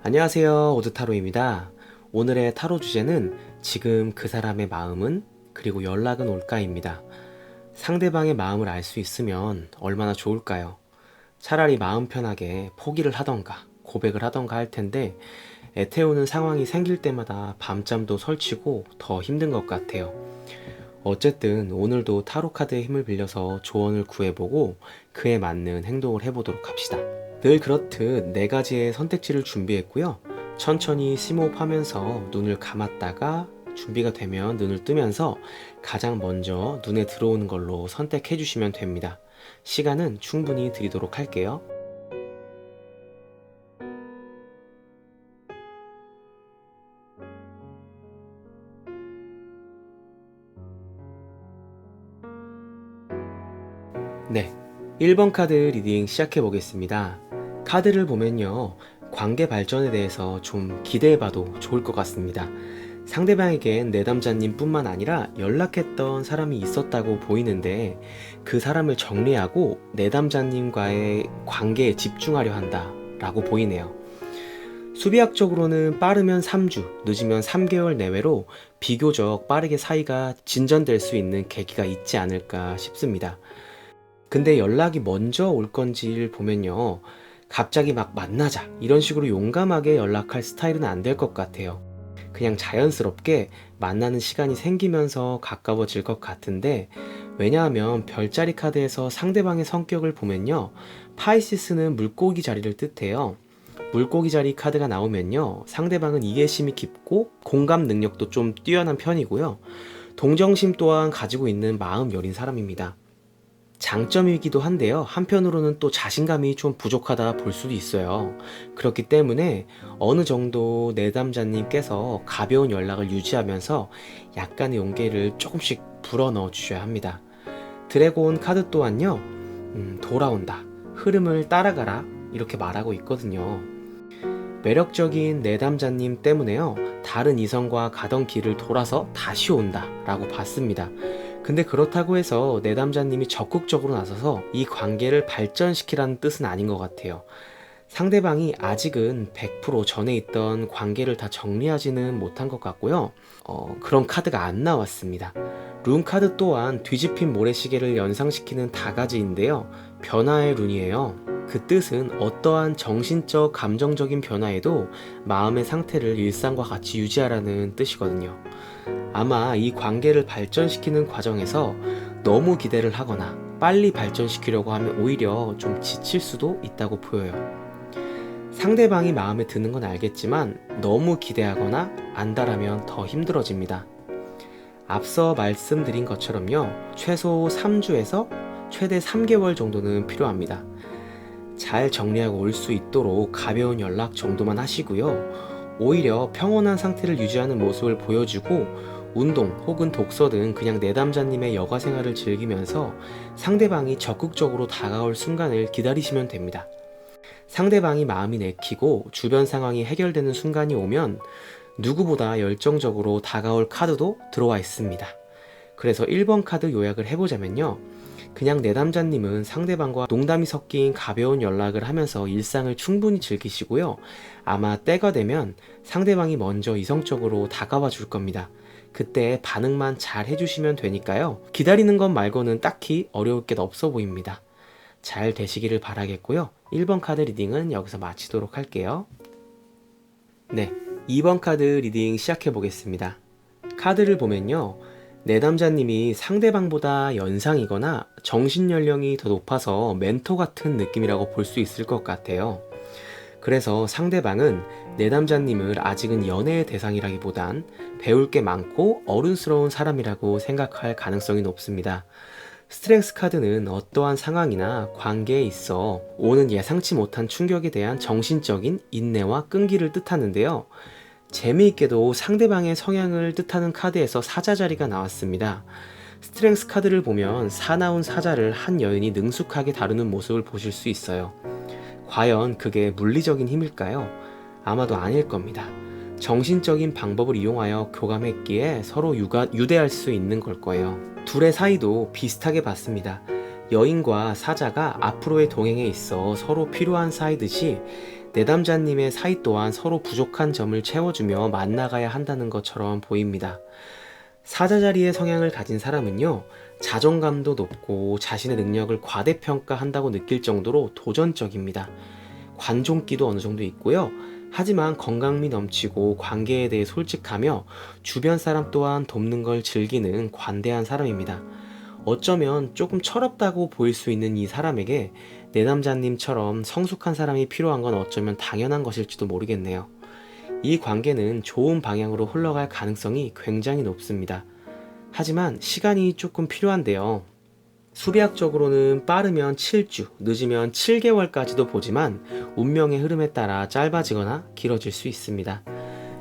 안녕하세요. 오드타로입니다. 오늘의 타로 주제는 지금 그 사람의 마음은 그리고 연락은 올까입니다. 상대방의 마음을 알 수 있으면 얼마나 좋을까요? 차라리 마음 편하게 포기를 하던가 고백을 하던가 할 텐데 애태우는 상황이 생길 때마다 밤잠도 설치고 더 힘든 것 같아요. 어쨌든 오늘도 타로 카드의 힘을 빌려서 조언을 구해보고 그에 맞는 행동을 해보도록 합시다. 늘 그렇듯 4가지의 선택지를 준비했고요. 천천히 심호흡하면서 눈을 감았다가 준비가 되면 눈을 뜨면서 가장 먼저 눈에 들어오는 걸로 선택해 주시면 됩니다. 시간은 충분히 드리도록 할게요. 네, 1번 카드 리딩 시작해 보겠습니다. 카드를 보면요, 관계 발전에 대해서 좀 기대해봐도 좋을 것 같습니다. 상대방에겐 내담자님 뿐만 아니라 연락했던 사람이 있었다고 보이는데 그 사람을 정리하고 내담자님과의 관계에 집중하려 한다 라고 보이네요. 수비학적으로는 빠르면 3주, 늦으면 3개월 내외로 비교적 빠르게 사이가 진전될 수 있는 계기가 있지 않을까 싶습니다. 근데 연락이 먼저 올 건지를 보면요, 갑자기 막 만나자 이런 식으로 용감하게 연락할 스타일은 안 될 것 같아요. 그냥 자연스럽게 만나는 시간이 생기면서 가까워질 것 같은데, 왜냐하면 별자리 카드에서 상대방의 성격을 보면요, 파이시스는 물고기 자리를 뜻해요. 물고기 자리 카드가 나오면요, 상대방은 이해심이 깊고 공감 능력도 좀 뛰어난 편이고요, 동정심 또한 가지고 있는 마음 여린 사람입니다. 장점이기도 한데요, 한편으로는 또 자신감이 좀 부족하다 볼 수도 있어요. 그렇기 때문에 어느 정도 내담자님께서 가벼운 연락을 유지하면서 약간의 용기를 조금씩 불어넣어 주셔야 합니다. 드래곤 카드 또한요, 돌아온다, 흐름을 따라가라 이렇게 말하고 있거든요. 매력적인 내담자님 때문에요, 다른 이성과 가던 길을 돌아서 다시 온다 라고 봤습니다. 근데 그렇다고 해서 내담자님이 적극적으로 나서서 이 관계를 발전시키라는 뜻은 아닌 것 같아요. 상대방이 아직은 100% 전에 있던 관계를 다 정리하지는 못한 것 같고요. 그런 카드가 안 나왔습니다. 룬 카드 또한 뒤집힌 모래시계를 연상시키는 다가지인데요, 변화의 룬이에요. 그 뜻은 어떠한 정신적, 감정적인 변화에도 마음의 상태를 일상과 같이 유지하라는 뜻이거든요. 아마 이 관계를 발전시키는 과정에서 너무 기대를 하거나 빨리 발전시키려고 하면 오히려 좀 지칠 수도 있다고 보여요. 상대방이 마음에 드는 건 알겠지만 너무 기대하거나 안달하면 더 힘들어집니다. 앞서 말씀드린 것처럼요, 최소 3주에서 최대 3개월 정도는 필요합니다. 잘 정리하고 올 수 있도록 가벼운 연락 정도만 하시고요, 오히려 평온한 상태를 유지하는 모습을 보여주고 운동 혹은 독서 등 그냥 내담자님의 여가 생활을 즐기면서 상대방이 적극적으로 다가올 순간을 기다리시면 됩니다. 상대방이 마음이 내키고 주변 상황이 해결되는 순간이 오면 누구보다 열정적으로 다가올 카드도 들어와 있습니다. 그래서 1번 카드 요약을 해보자면요, 그냥 내담자님은 상대방과 농담이 섞인 가벼운 연락을 하면서 일상을 충분히 즐기시고요, 아마 때가 되면 상대방이 먼저 이성적으로 다가와 줄 겁니다. 그때 반응만 잘 해주시면 되니까요, 기다리는 것 말고는 딱히 어려울 게 없어 보입니다. 잘 되시기를 바라겠고요, 1번 카드 리딩은 여기서 마치도록 할게요. 네, 2번 카드 리딩 시작해 보겠습니다. 카드를 보면요, 내담자님이 상대방보다 연상이거나 정신연령이 더 높아서 멘토 같은 느낌이라고 볼 수 있을 것 같아요. 그래서 상대방은 내담자님을 아직은 연애의 대상이라기보단 배울 게 많고 어른스러운 사람이라고 생각할 가능성이 높습니다. 스트렝스 카드는 어떠한 상황이나 관계에 있어 오는 예상치 못한 충격에 대한 정신적인 인내와 끈기를 뜻하는데요, 재미있게도 상대방의 성향을 뜻하는 카드에서 사자 자리가 나왔습니다. 스트렝스 카드를 보면 사나운 사자를 한 여인이 능숙하게 다루는 모습을 보실 수 있어요. 과연 그게 물리적인 힘일까요? 아마도 아닐 겁니다. 정신적인 방법을 이용하여 교감했기에 서로 유대할 수 있는 걸 거예요. 둘의 사이도 비슷하게 봤습니다. 여인과 사자가 앞으로의 동행에 있어 서로 필요한 사이듯이 내담자님의 사이 또한 서로 부족한 점을 채워주며 만나가야 한다는 것처럼 보입니다. 사자자리의 성향을 가진 사람은요, 자존감도 높고 자신의 능력을 과대평가한다고 느낄 정도로 도전적입니다. 관종기도 어느 정도 있고요. 하지만 건강미 넘치고 관계에 대해 솔직하며 주변 사람 또한 돕는 걸 즐기는 관대한 사람입니다. 어쩌면 조금 철없다고 보일 수 있는 이 사람에게 내남자님처럼 성숙한 사람이 필요한 건 어쩌면 당연한 것일지도 모르겠네요. 이 관계는 좋은 방향으로 흘러갈 가능성이 굉장히 높습니다. 하지만 시간이 조금 필요한데요. 수비학적으로는 빠르면 7주, 늦으면 7개월까지도 보지만 운명의 흐름에 따라 짧아지거나 길어질 수 있습니다.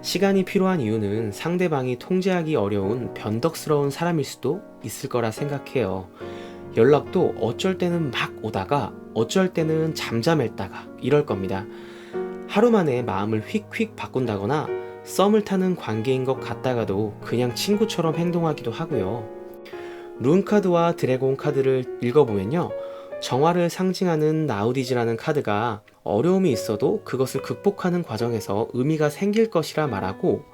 시간이 필요한 이유는 상대방이 통제하기 어려운 변덕스러운 사람일 수도 있을 거라 생각해요. 연락도 어쩔 때는 막 오다가 어쩔 때는 잠잠했다가 이럴 겁니다. 하루 만에 마음을 휙휙 바꾼다거나 썸을 타는 관계인 것 같다가도 그냥 친구처럼 행동하기도 하고요. 룬카드와 드래곤 카드를 읽어보면요, 정화를 상징하는 나우디즈라는 카드가 어려움이 있어도 그것을 극복하는 과정에서 의미가 생길 것이라 말하고,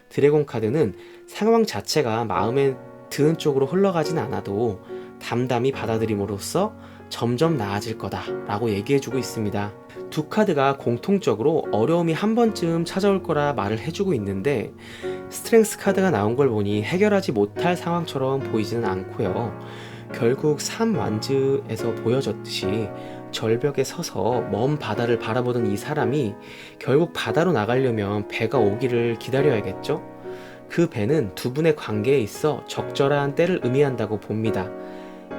드래곤 카드는 상황 자체가 마음에 드는 쪽으로 흘러가진 않아도 담담히 받아들임으로써 점점 나아질 거다 라고 얘기해주고 있습니다. 두 카드가 공통적으로 어려움이 한 번쯤 찾아올 거라 말을 해주고 있는데, 스트렝스 카드가 나온 걸 보니 해결하지 못할 상황처럼 보이지는 않고요. 결국 3완즈에서 보여졌듯이 절벽에 서서 먼 바다를 바라보던 이 사람이 결국 바다로 나가려면 배가 오기를 기다려야겠죠? 그 배는 두 분의 관계에 있어 적절한 때를 의미한다고 봅니다.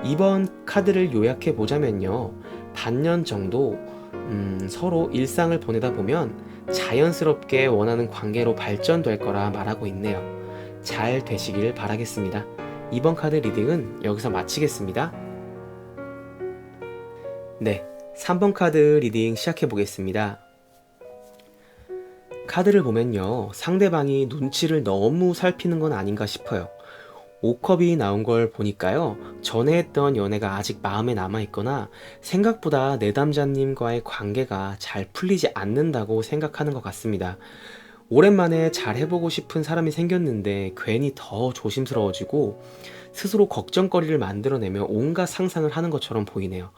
이번 카드를 요약해 보자면요, 반년 정도 서로 일상을 보내다 보면 자연스럽게 원하는 관계로 발전될 거라 말하고 있네요. 잘 되시길 바라겠습니다. 이번 카드 리딩은 여기서 마치겠습니다. 네, 3번 카드 리딩 시작해 보겠습니다. 카드를 보면요, 상대방이 눈치를 너무 살피는 건 아닌가 싶어요. 5컵이 나온 걸 보니까요, 전에 했던 연애가 아직 마음에 남아있거나 생각보다 내담자님과의 관계가 잘 풀리지 않는다고 생각하는 것 같습니다. 오랜만에 잘 해보고 싶은 사람이 생겼는데 괜히 더 조심스러워지고 스스로 걱정거리를 만들어내며 온갖 상상을 하는 것처럼 보이네요.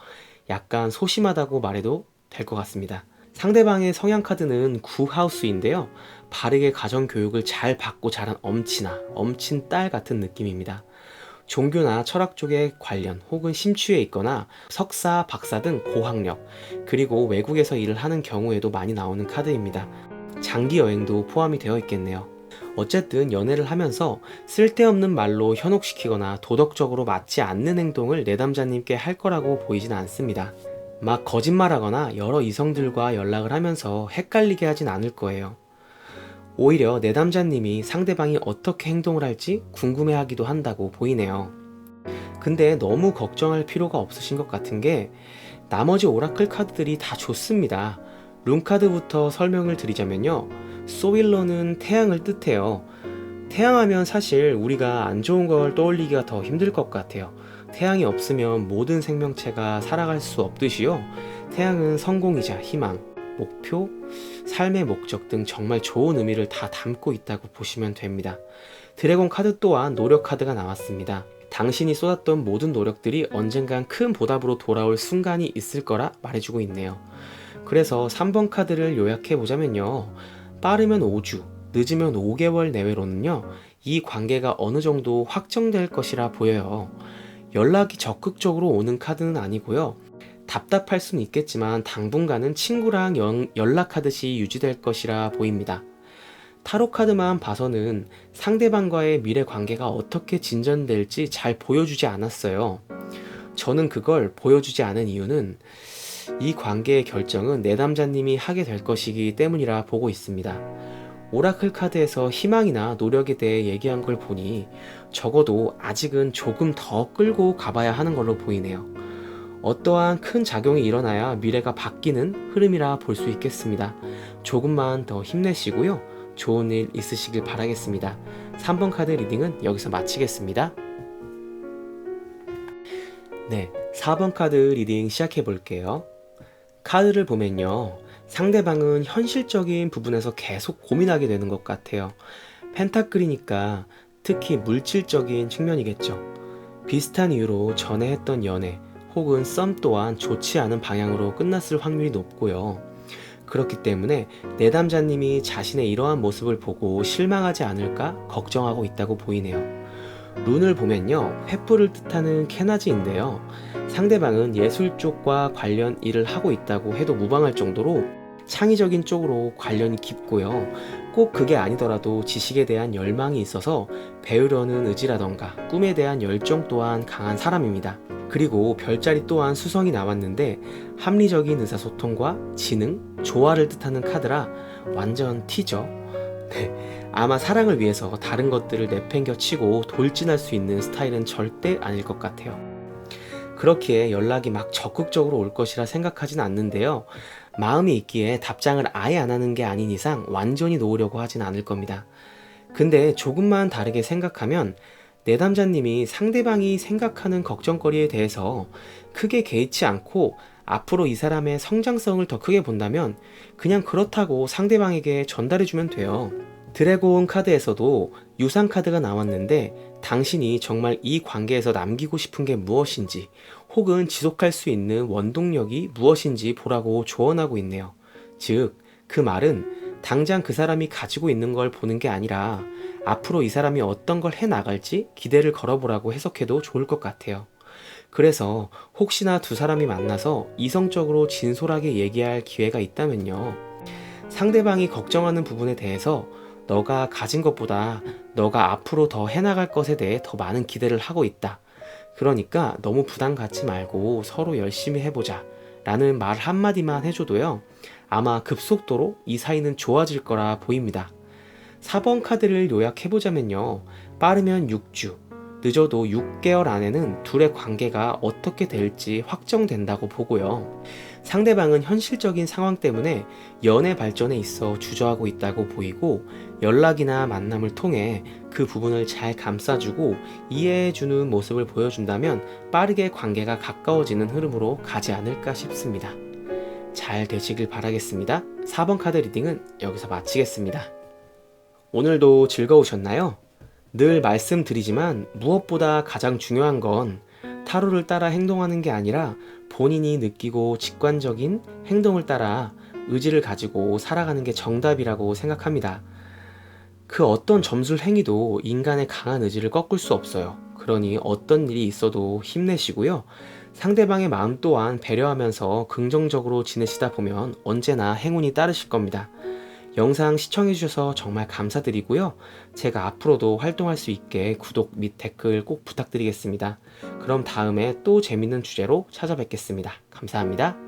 약간 소심하다고 말해도 될 것 같습니다. 상대방의 성향 카드는 구하우스인데요, 바르게 가정교육을 잘 받고 자란 엄친아, 엄친 딸 같은 느낌입니다. 종교나 철학 쪽에 관련 혹은 심취해 있거나 석사, 박사 등 고학력, 그리고 외국에서 일을 하는 경우에도 많이 나오는 카드입니다. 장기 여행도 포함이 되어 있겠네요. 어쨌든 연애를 하면서 쓸데없는 말로 현혹시키거나 도덕적으로 맞지 않는 행동을 내담자님께 할 거라고 보이진 않습니다. 막 거짓말하거나 여러 이성들과 연락을 하면서 헷갈리게 하진 않을 거예요. 오히려 내담자님이 상대방이 어떻게 행동을 할지 궁금해하기도 한다고 보이네요. 근데 너무 걱정할 필요가 없으신 것 같은 게, 나머지 오라클 카드들이 다 좋습니다. 룬카드부터 설명을 드리자면요, 소윌러는 태양을 뜻해요. 태양하면 사실 우리가 안 좋은 걸 떠올리기가 더 힘들 것 같아요. 태양이 없으면 모든 생명체가 살아갈 수 없듯이요, 태양은 성공이자 희망, 목표, 삶의 목적 등 정말 좋은 의미를 다 담고 있다고 보시면 됩니다. 드래곤 카드 또한 노력 카드가 나왔습니다. 당신이 쏟았던 모든 노력들이 언젠간 큰 보답으로 돌아올 순간이 있을 거라 말해주고 있네요. 그래서 3번 카드를 요약해 보자면요, 빠르면 5주, 늦으면 5개월 내외로는요, 이 관계가 어느 정도 확정될 것이라 보여요. 연락이 적극적으로 오는 카드는 아니고요, 답답할 수는 있겠지만 당분간은 친구랑 연락하듯이 유지될 것이라 보입니다. 타로 카드만 봐서는 상대방과의 미래 관계가 어떻게 진전될지 잘 보여주지 않았어요. 저는 그걸 보여주지 않은 이유는 이 관계의 결정은 내담자님이 하게 될 것이기 때문이라 보고 있습니다. 오라클 카드에서 희망이나 노력에 대해 얘기한 걸 보니 적어도 아직은 조금 더 끌고 가봐야 하는 걸로 보이네요. 어떠한 큰 작용이 일어나야 미래가 바뀌는 흐름이라 볼 수 있겠습니다. 조금만 더 힘내시고요, 좋은 일 있으시길 바라겠습니다. 3번 카드 리딩은 여기서 마치겠습니다. 네, 4번 카드 리딩 시작해 볼게요. 카드를 보면요, 상대방은 현실적인 부분에서 계속 고민하게 되는 것 같아요. 펜타클이니까 특히 물질적인 측면이겠죠. 비슷한 이유로 전에 했던 연애 혹은 썸 또한 좋지 않은 방향으로 끝났을 확률이 높고요. 그렇기 때문에 내담자님이 자신의 이러한 모습을 보고 실망하지 않을까 걱정하고 있다고 보이네요. 룬을 보면요, 횃불을 뜻하는 케나지인데요. 상대방은 예술 쪽과 관련 일을 하고 있다고 해도 무방할 정도로 창의적인 쪽으로 관련이 깊고요. 꼭 그게 아니더라도 지식에 대한 열망이 있어서 배우려는 의지라던가 꿈에 대한 열정 또한 강한 사람입니다. 그리고 별자리 또한 수성이 나왔는데 합리적인 의사소통과 지능, 조화를 뜻하는 카드라 완전 T죠. 네, 아마 사랑을 위해서 다른 것들을 내팽겨 치고 돌진할 수 있는 스타일은 절대 아닐 것 같아요. 그렇기에 연락이 막 적극적으로 올 것이라 생각하진 않는데요. 마음이 있기에 답장을 아예 안 하는 게 아닌 이상 완전히 놓으려고 하진 않을 겁니다. 근데 조금만 다르게 생각하면 내담자님이 상대방이 생각하는 걱정거리에 대해서 크게 개의치 않고 앞으로 이 사람의 성장성을 더 크게 본다면 그냥 그렇다고 상대방에게 전달해주면 돼요. 드래곤 카드에서도 유상 카드가 나왔는데 당신이 정말 이 관계에서 남기고 싶은 게 무엇인지 혹은 지속할 수 있는 원동력이 무엇인지 보라고 조언하고 있네요. 즉, 그 말은 당장 그 사람이 가지고 있는 걸 보는 게 아니라 앞으로 이 사람이 어떤 걸 해 나갈지 기대를 걸어보라고 해석해도 좋을 것 같아요. 그래서 혹시나 두 사람이 만나서 이성적으로 진솔하게 얘기할 기회가 있다면요. 상대방이 걱정하는 부분에 대해서 너가 가진 것보다 너가 앞으로 더 해나갈 것에 대해 더 많은 기대를 하고 있다. 그러니까 너무 부담 갖지 말고 서로 열심히 해보자. 라는 말 한마디만 해줘도요. 아마 급속도로 이 사이는 좋아질 거라 보입니다. 4번 카드를 요약해보자면요. 빠르면 6주, 늦어도 6개월 안에는 둘의 관계가 어떻게 될지 확정된다고 보고요. 상대방은 현실적인 상황 때문에 연애 발전에 있어 주저하고 있다고 보이고 연락이나 만남을 통해 그 부분을 잘 감싸주고 이해해주는 모습을 보여준다면 빠르게 관계가 가까워지는 흐름으로 가지 않을까 싶습니다. 잘 되시길 바라겠습니다. 4번 카드 리딩은 여기서 마치겠습니다. 오늘도 즐거우셨나요? 늘 말씀드리지만 무엇보다 가장 중요한 건 타로를 따라 행동하는 게 아니라 본인이 느끼고 직관적인 행동을 따라 의지를 가지고 살아가는 게 정답이라고 생각합니다. 그 어떤 점술 행위도 인간의 강한 의지를 꺾을 수 없어요. 그러니 어떤 일이 있어도 힘내시고요. 상대방의 마음 또한 배려하면서 긍정적으로 지내시다 보면 언제나 행운이 따르실 겁니다. 영상 시청해주셔서 정말 감사드리고요. 제가 앞으로도 활동할 수 있게 구독 및 댓글 꼭 부탁드리겠습니다. 그럼 다음에 또 재밌는 주제로 찾아뵙겠습니다. 감사합니다.